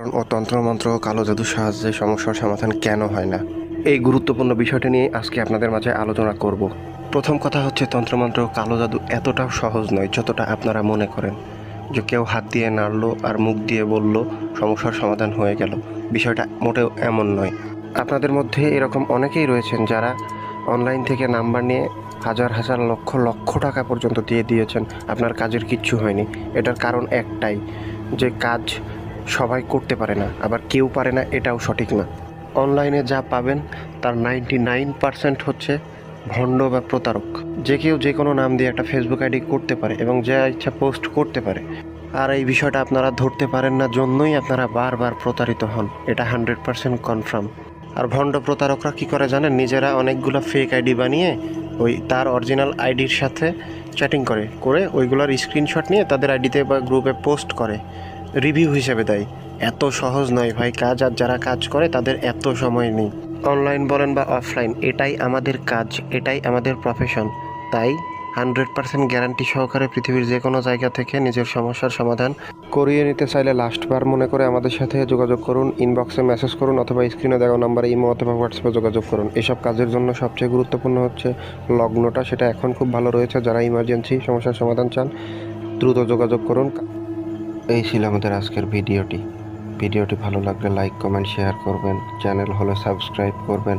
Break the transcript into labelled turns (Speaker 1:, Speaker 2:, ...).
Speaker 1: ও তন্ত্রমন্ত্র ও কালো জাদুর সাহায্যে সমস্যার সমাধান কেন হয় না, এই গুরুত্বপূর্ণ বিষয়টি নিয়ে আজকে আপনাদের মাঝে আলোচনা করব। প্রথম কথা হচ্ছে, তন্ত্রমন্ত্র ও কালো জাদু এতটাও সহজ নয় যতটা আপনারা মনে করেন। যে কেউ হাত দিয়ে নাড়লো আর মুখ দিয়ে বলল সমস্যার সমাধান হয়ে গেল, বিষয়টা মোটেও এমন নয়। আপনাদের মধ্যে এরকম অনেকেই রয়েছেন যারা অনলাইন থেকে নাম্বার নিয়ে হাজার হাজার লক্ষ লক্ষ টাকা পর্যন্ত দিয়ে দিয়েছেন, আপনার কাজের কিচ্ছু হয়নি। এটার কারণ একটাই, যে কাজ সবাই করতে পারে না, আবার কেউ পারে না এটাও সঠিক না। অনলাইনে যা পাবেন তার 99% হচ্ছে ভণ্ড বা প্রতারক। যে কেউ যে কোনো নাম দিয়ে একটা ফেসবুক আইডি করতে পারে এবং যা ইচ্ছা পোস্ট করতে পারে। আর এই বিষয়টা আপনারা ধরতে পারেন না জন্যই আপনারা বারবার প্রতারিত হন, এটা 100% কনফার্ম। আর ভণ্ড প্রতারকরা কী করে জানেন, নিজেরা অনেকগুলো ফেক আইডি বানিয়ে ওই তার অরিজিনাল আইডির সাথে চ্যাটিং করে ওইগুলোর স্ক্রিনশট নিয়ে তাদের আইডিতে বা গ্রুপে পোস্ট করে, রিভিউ হিসেবে দেয়। এত সহজ নয় ভাই কাজ, আর যারা কাজ করে তাদের এত সময় নেই। অনলাইন বলেন বা অফলাইন, এটাই আমাদের কাজ, এটাই আমাদের প্রফেশন। তাই 100% গ্যারান্টি সহকারে পৃথিবীর যে কোনো জায়গা থেকে নিজের সমস্যার সমাধান করিয়ে নিতে চাইলে লাস্টবার মনে করে আমাদের সাথে যোগাযোগ করুন, ইনবক্সে মেসেজ করুন অথবা স্ক্রিনে দেওয়া নাম্বারে ইমো অথবা হোয়াটসঅ্যাপে যোগাযোগ করুন। এসব কাজের জন্য সবচেয়ে গুরুত্বপূর্ণ হচ্ছে লগ্নটা, সেটা এখন খুব ভালো রয়েছে। যারা ইমার্জেন্সি সমস্যার সমাধান চান দ্রুত যোগাযোগ করুন। এই ছিল আমাদের আজকের ভিডিওটি ভালো লাগলে লাইক কমেন্ট শেয়ার করবেন, চ্যানেল হলে সাবস্ক্রাইব করবেন।